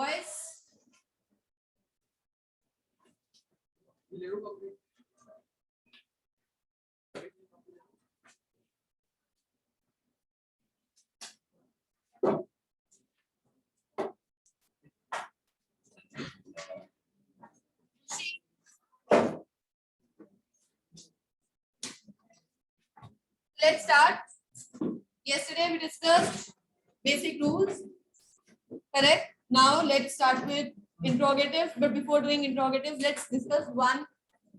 Voice. Let's start. Yesterday we discussed basic rules, correct? Now let's start with interrogatives. But before doing interrogatives, let's discuss one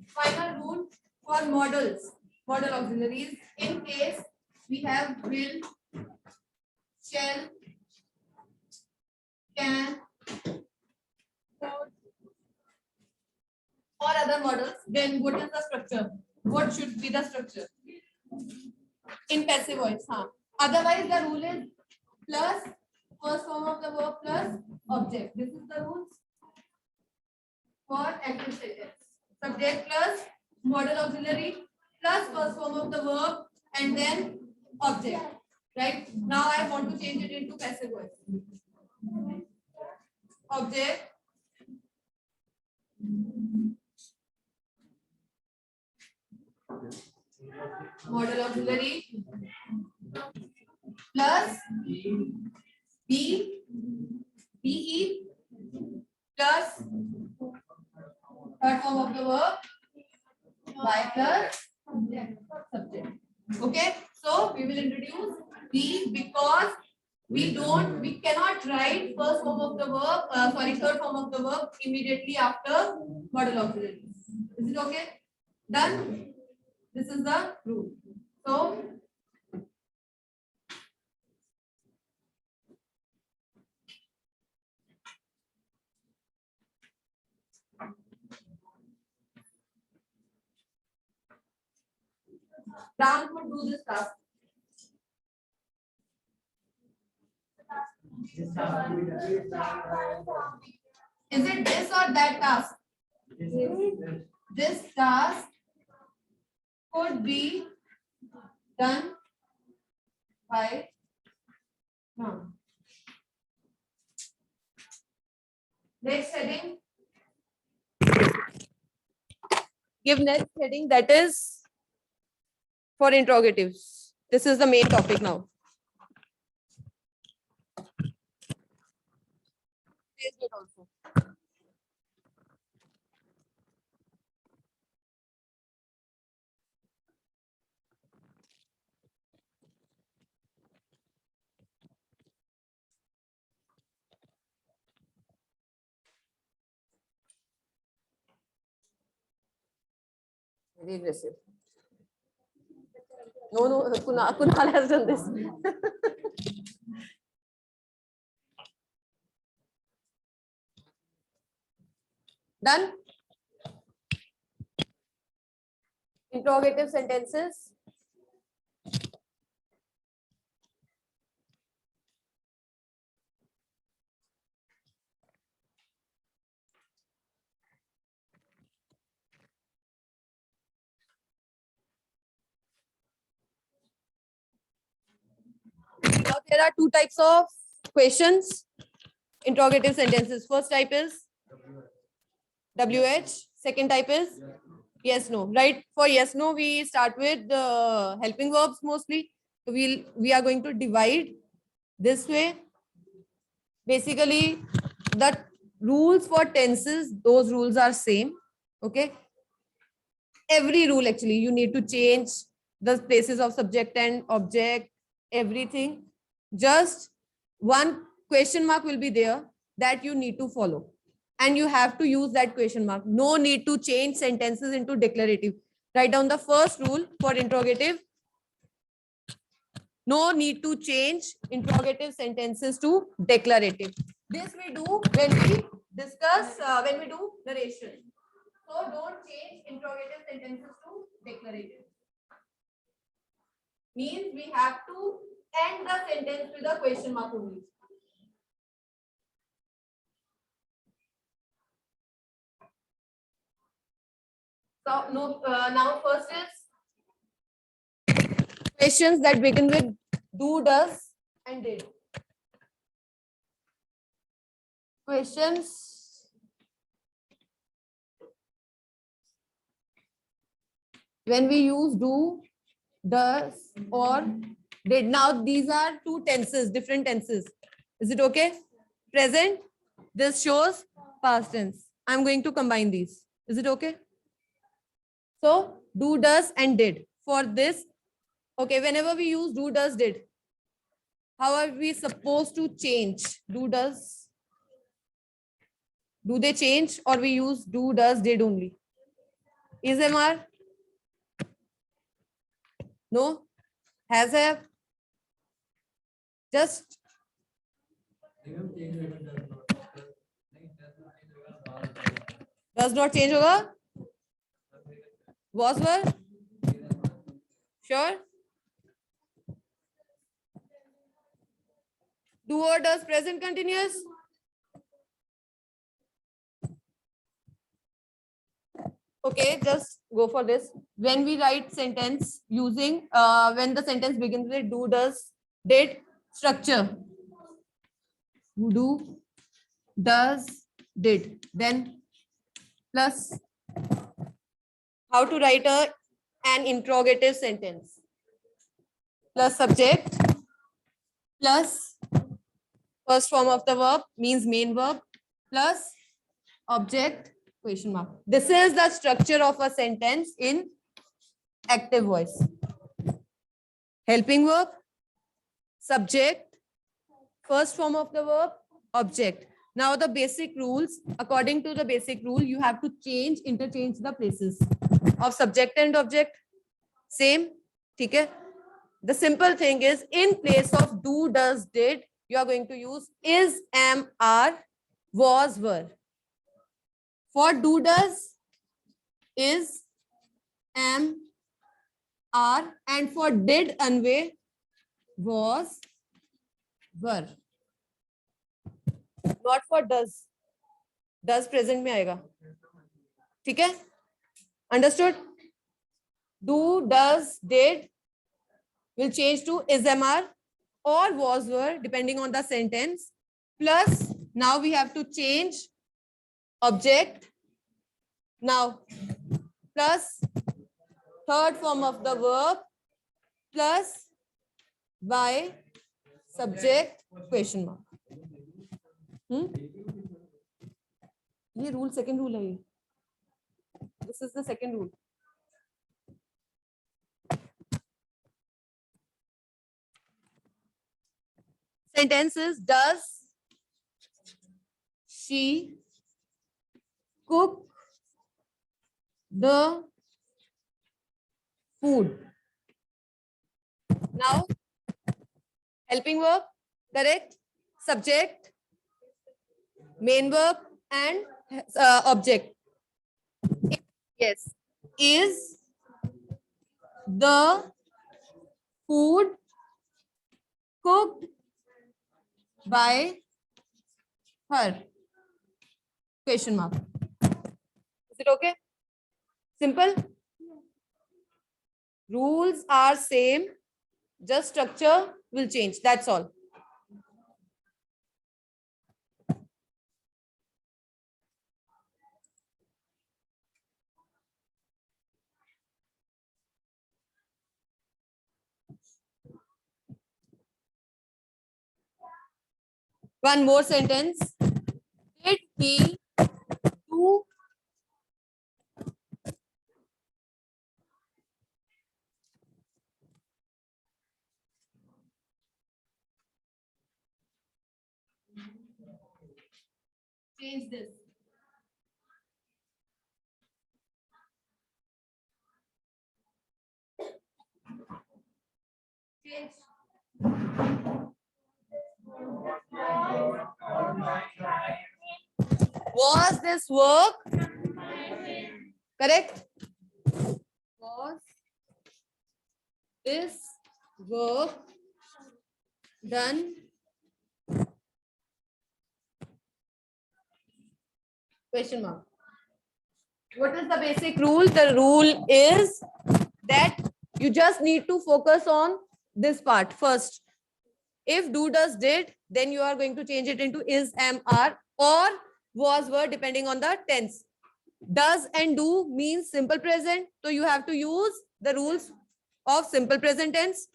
final rule for models, model auxiliaries. In case we have will, shall, can, could, or other models, then what is the structure? What should be the structure? In passive voice, huh? Otherwise, the rule is plus first form of the verb plus object. This is the rules for active sentence. Subject plus modal auxiliary plus first form of the verb and then object. Right? Now I want to change it into passive voice. Object modal auxiliary plus be plus third form of the verb by plus subject. Okay, so we will introduce be because we cannot write first form of the verb, third form of the verb immediately after modal auxiliary. Is it okay? Done. This is the rule. So Ram could do this task. Is it this or that task? This task could be done by Ram. Next heading. Give next heading, that is for interrogatives. This is the main topic now. Also. Very aggressive. No, Kunal has done this. Done. Interrogative sentences. Now there are two types of questions. Interrogative sentences. First type is WH. Second type is yes, no. Right? For yes, no, we start with the helping verbs mostly. So we are going to divide this way. Basically, the rules for tenses, those rules are same. Okay. Every rule actually, you need to change the places of subject and object, everything. Just one question mark will be there that you need to follow. And you have to use that question mark. No need to change sentences into declarative. Write down the first rule for interrogative. No need to change interrogative sentences to declarative. This we do when we discuss, when we do narration. So don't change interrogative sentences to declarative. Means we have to end the sentence with a question mark only. So no, now first is questions that begin with do, does, and did. questions. When we use do, does, or did. Now these are two tenses, different tenses. Is it okay? Present, this shows past tense. I'm going to combine these. Is it okay? So do, does, and did. For this, okay, whenever we use do, does, did, how are we supposed to change? Do, does. Do they change, or we use do, does, did only? Is MR? No? Has have? Just does not change होगा? Was were? Sure? Do or does present continuous? Okay, just go for this. When we write sentence using, when the sentence begins with do, does, did, structure. Do, does, did. Then plus how to write an interrogative sentence. Plus subject, plus first form of the verb means main verb, plus object, question mark. This is the structure of a sentence in active voice. Helping verb, subject, first form of the verb, object. Now the basic rules, according to the basic rule, you have to interchange the places of subject and object. Same, okay? The simple thing is, in place of do, does, did, you are going to use is, am, are, was, were. For do, does, is, am, are, and for did, Anvay, was, were. Not for does. Does present में आएगा. ठीक है? Understood? Do, does, did will change to is, am, are, or was, were, depending on the sentence. Plus, now we have to change object. Now, plus third form of the verb, plus by subject, question mark. ये rule, second rule है ये. This is the second rule. Sentence is, does she cook the food? Now, helping verb, correct? Subject, main verb, and object. Yes. Is the food cooked by her? Question mark. Is it okay? Simple? Rules are same, just structure will change. That's all. One more sentence. Did he do change this? Change. Was this work? Correct? Was this work done? Question mark. What is the basic rule? The rule is that you just need to focus on this part first. If do, does, did, then you are going to change it into is, am, are, or was, were, depending on the tense. Does and do means simple present, so you have to use the rules of simple present tense.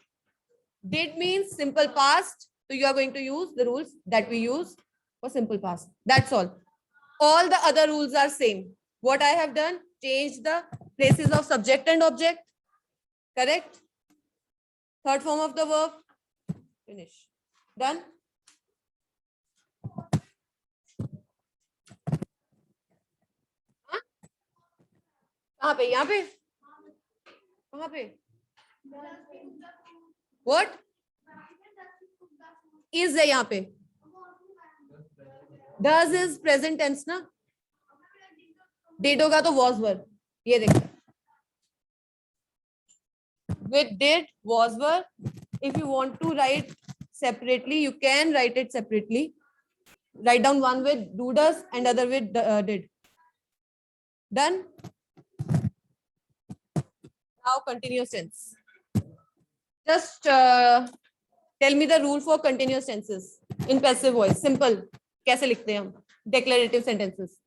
Did means simple past, so you are going to use the rules that we use for simple past. That's all. All the other rules are same. What I have done, change the places of subject and object. Correct? Third form of the verb. Finish. Done? हाँ? कहाँ पे? यहाँ पे? कहाँ पे? What? Is है यहाँ पे? Does is present tense ना? Did होगा तो was were. ये देखो. With did, was were. If you want to write separately, you can write it separately. Write down one with do, does, and other with did. Done? Now continuous tense. Just tell me the rule for continuous tenses in passive voice. Simple. कैसे लिखते हैं हम? Declarative sentences.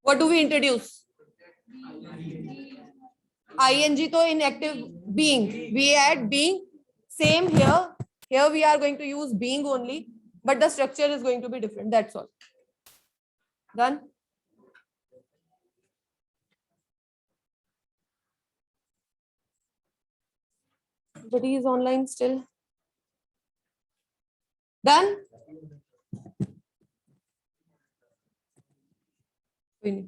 What do we introduce? ing तो in active being. We add being. Same here. Here we are going to use being only, but the structure is going to be different. That's all. Done? But he is online still. Done? Finish.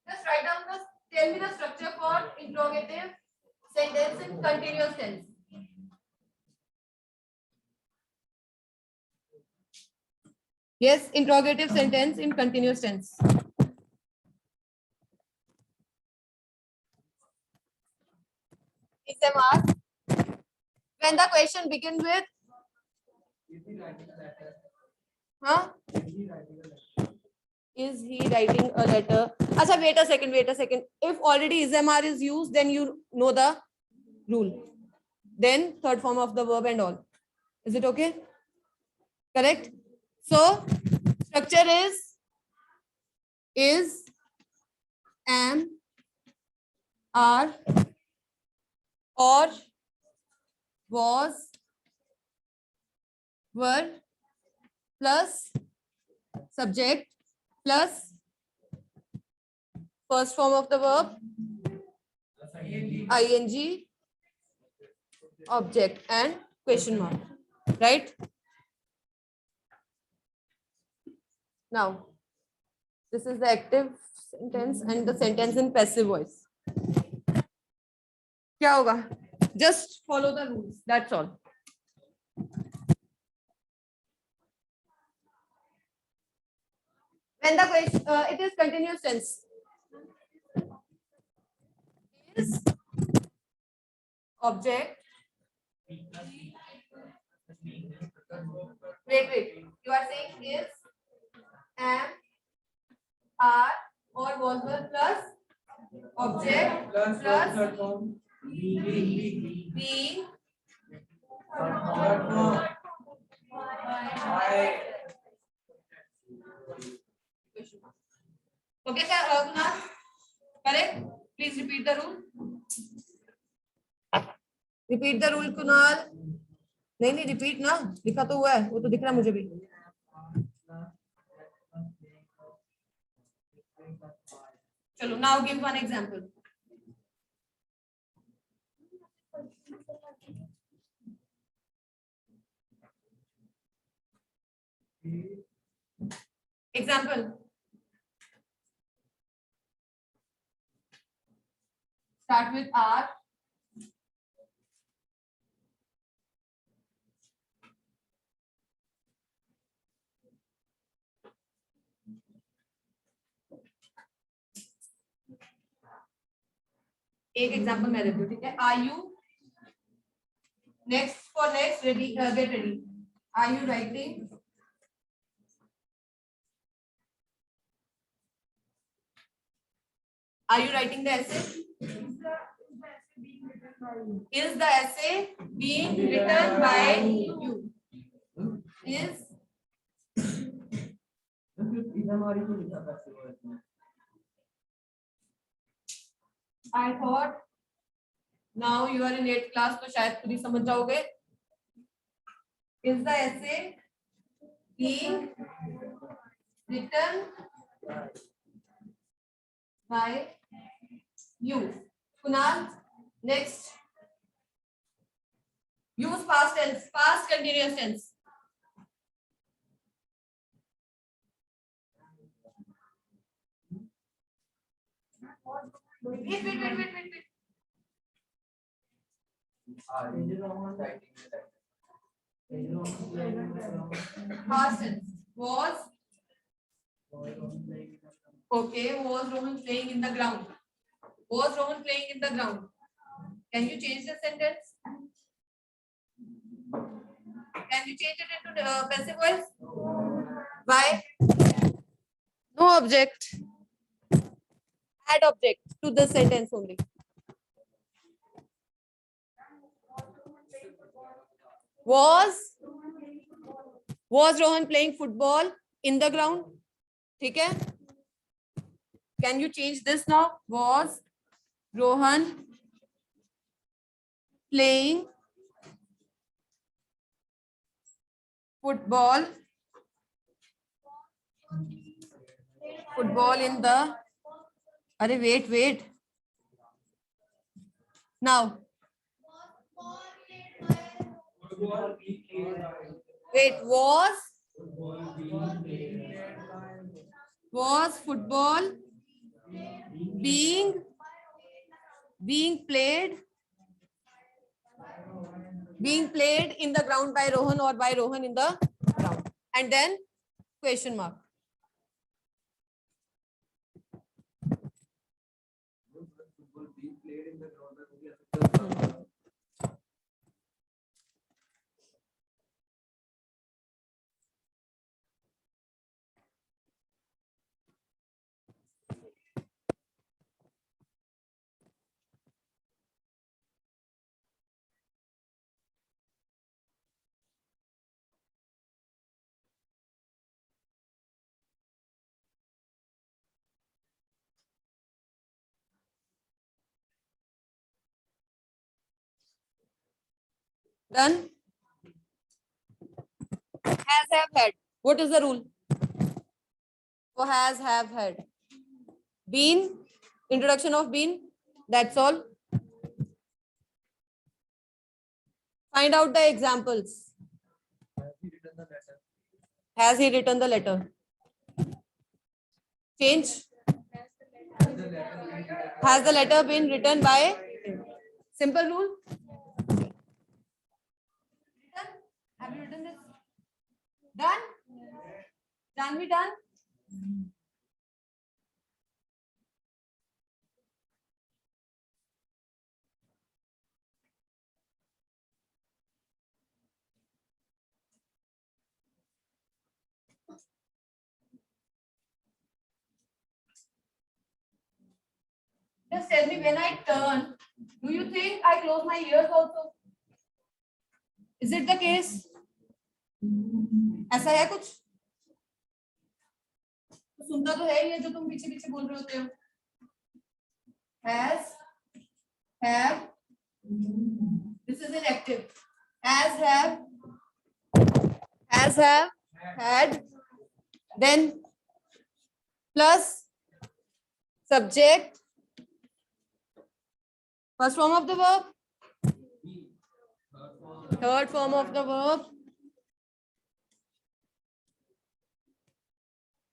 Just write down the, tell me the structure for interrogative sentence in continuous tense. Yes, interrogative sentence in continuous tense. Is them asked when the question begins with huh? Is he writing a letter? Acha, wait a second. If already ismr is used, then you know the rule. Then third form of the verb and all. Is it okay? Correct? So structure is, am, are, or, was, were, plus subject, plus first form of the verb, ing, object, and question mark. Right? Now, this is the active sentence and the sentence in passive voice. क्या होगा? Just follow the rules. That's all. When the question, it is continuous tense. Is object. Wait. You are saying is, am, are, or was, were plus object plus being. Okay, sir. Kunal, correct? Please repeat the rule. Repeat the rule, Kunal. नहीं repeat ना, लिखा तो हुआ है, वो तो दिख रहा है मुझे भी. चलो, now give one example. Example. Start with R. एक एग्जांपल मैं देती हूँ, ठीक है? Are you next ready? Get ready. Are you writing Are you writing the essay? Is the essay being written by you? Is I thought now you are in 8th class तो शायद खुद ही समझ जाओगे. Is the essay being written by you? Kunal, next. Use past tense, past continuous tense. Wait. Past tense was okay. Was Rohan playing in the ground? Was Rohan playing in the ground? Can you change the sentence? Can you change it into the passive voice? Why? No object. Add object to the sentence only. Was Rohan playing football in the ground? ठीक है? Can you change this now? Was Rohan playing football in the wait now wait was football being played in the ground by Rohan or by Rohan in the ground? And then question mark. Done. Has, have, had. What is the rule? So has, have, had. Been. Introduction of been. That's all. Find out the examples. Has he written the letter? Change. Has the letter been written by? Simple rule. Have you written this? Done? Can we done? Just tell me when I turn, do you think I close my ears also? Is it the case? ऐसा है कुछ? तो सुनता तो है ये जो तुम पीछे पीछे बोल रहे होते हो. Has, have, this is an active. Has, have, had, then plus subject, first form of the verb, third form of the verb.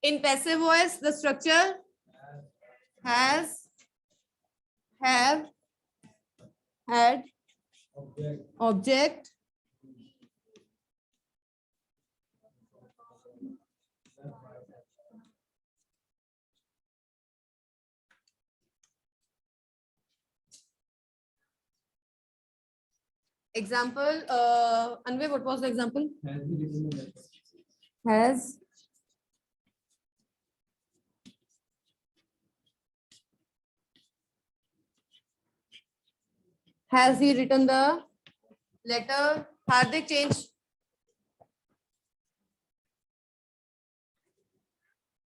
In passive voice, the structure has, have, had, object, example. Anvay, what was the example? Has Has he written the letter? Hardik, change.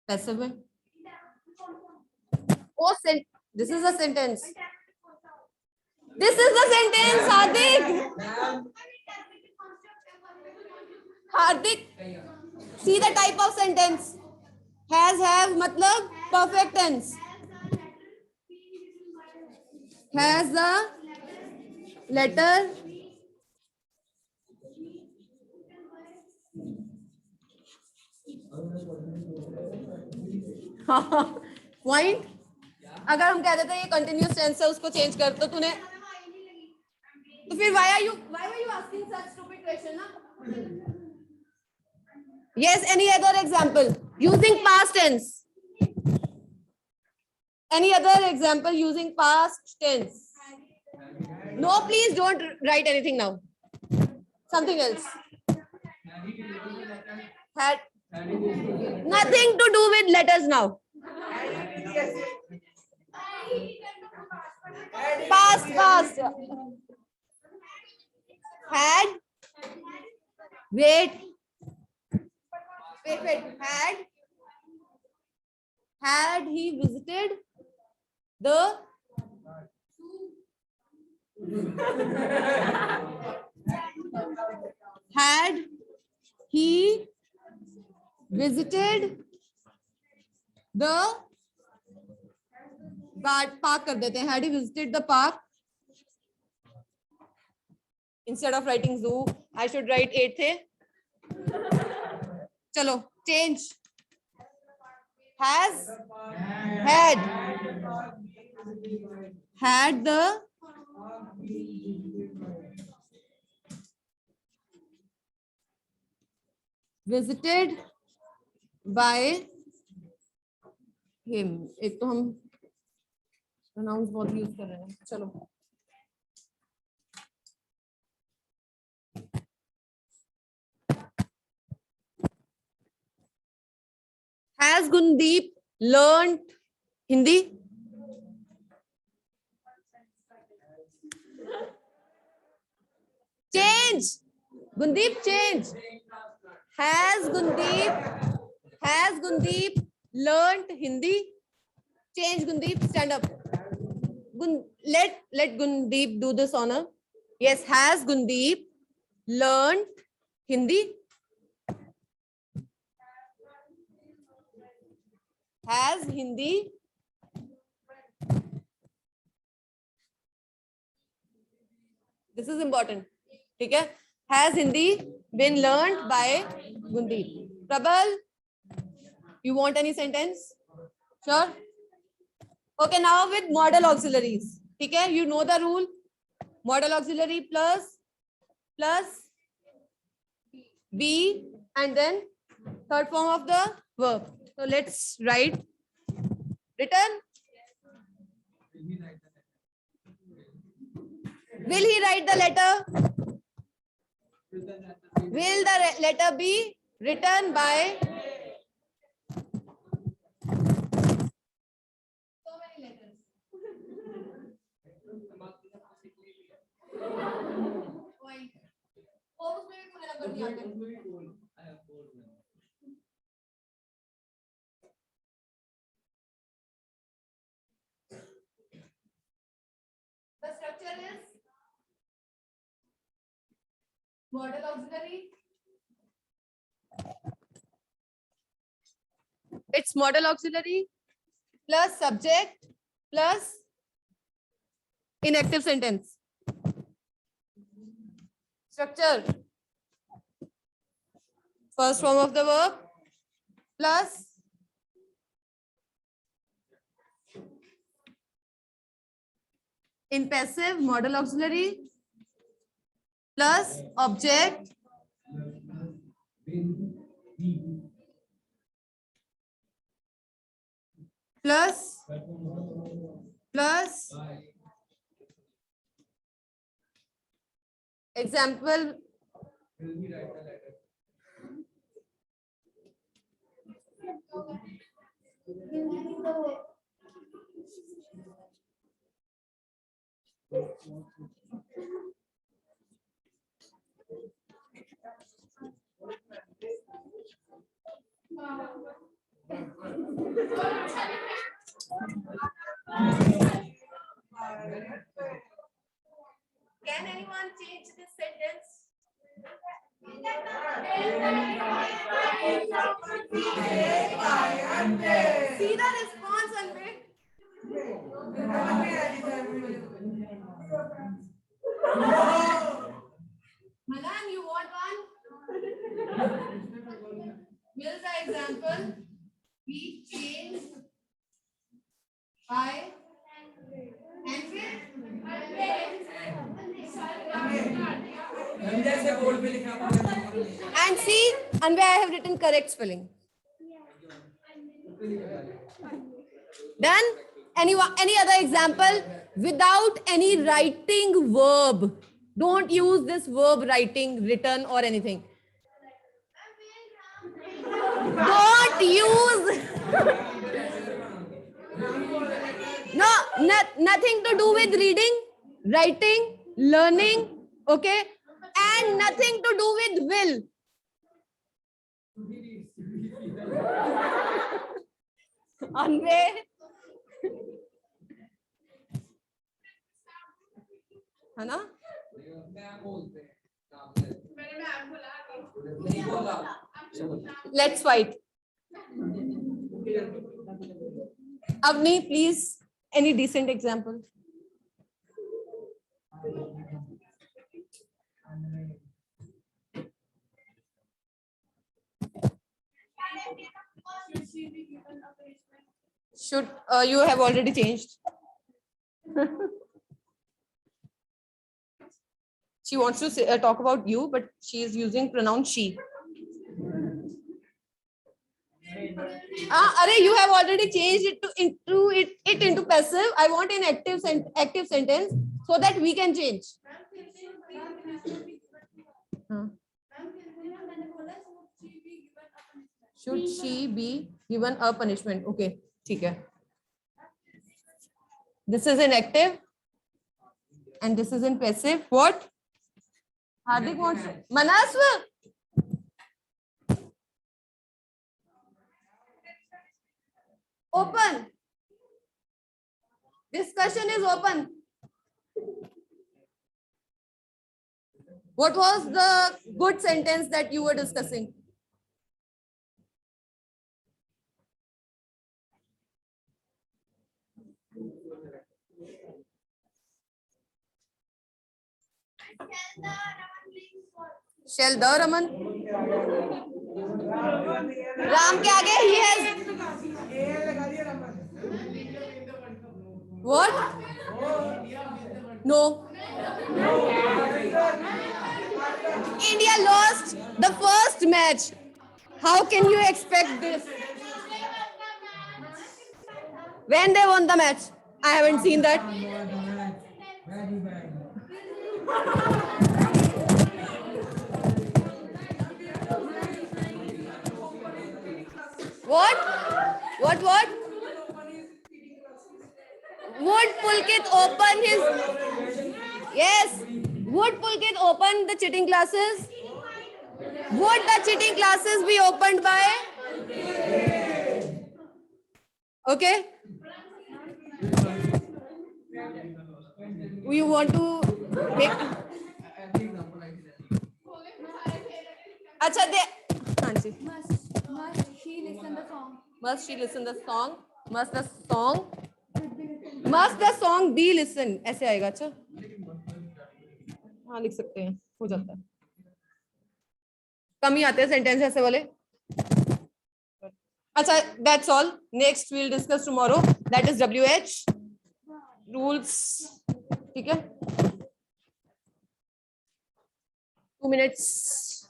Passive में. Oh, this is a sentence. This is the sentence, Hardik. Hardik, see the type of sentence. Has, have, matlab perfect tense. Has the letter point. अगर हम कह देते ये continuous tense है उसको change कर तो तूने तो फिर why were you asking such stupid question ना? Yes, any other example using past tense? Any other example using past tense? No, please don't write anything now. Something else. Had nothing to do with letters now. Past. Had. Wait. Had he visited the had he visited the park कर देते हैं. Had he visited the park? Instead of writing zoo, I should write 8 थे. चलो change. Has, had the visited by him. एक तो हम pronouns बहुत use कर रहे हैं. चलो Has Gundeep learned Hindi? Change. Gundeep, change. Has Gundeep learned Hindi? Change, Gundeep. Stand up. Let Gundeep do this honor. Yes, has Gundeep learned Hindi? Has Hindi this is important. ठीक है? Has Hindi been learned by Gundeep? Prabal, you want any sentence? Sure. Okay, now with model auxiliaries. ठीक है? You know the rule. Model auxiliary plus be and then third form of the verb. So let's write written. Will he write the letter? Will the letter be written by? So many letters. The structure is model auxiliary. It's model auxiliary plus subject plus inactive sentence. Structure. First form of the verb plus in passive model auxiliary plus object plus example Can anyone change this sentence? See the response, Anvik. Manan, you want one? Here's the example. We change by and see, and where I have written correct spelling. Done? Any other example? Without any writing verb. Don't use this verb writing, written or anything. Don't use. No, nothing to do with reading, writing, learning, okay? And nothing to do with will. Anve. है ना? Let's fight. Avni, please, any decent example? Should you have already changed? She wants to say, talk about you, but she is using pronoun she. Arey, you have already changed it into passive. I want an active sentence so that we can change. Should she be given a punishment? Okay, ठीक है. This is in active and this is in passive. What? Hardik wants Manasva. Open. Discussion is open. What was the good sentence that you were discussing? Shall the Raman? Ram ke aage he has. What? No. India lost the first match. How can you expect this? When they won the match? I haven't seen that. What? What? Would Pulkit open his... Yes. Would Pulkit open the cheating classes? Would the cheating classes be opened by? Okay. You want to make... Acha de... Must she listen the song? Must she listen the song? Must the song be listened? ऐसे आएगा. अच्छा हाँ लिख सकते हैं, हो जाता है. कम ही आते हैं सेंटेंस ऐसे वाले. अच्छा, that's all. Next we'll discuss tomorrow. That is WH rules. ठीक है. 2 minutes.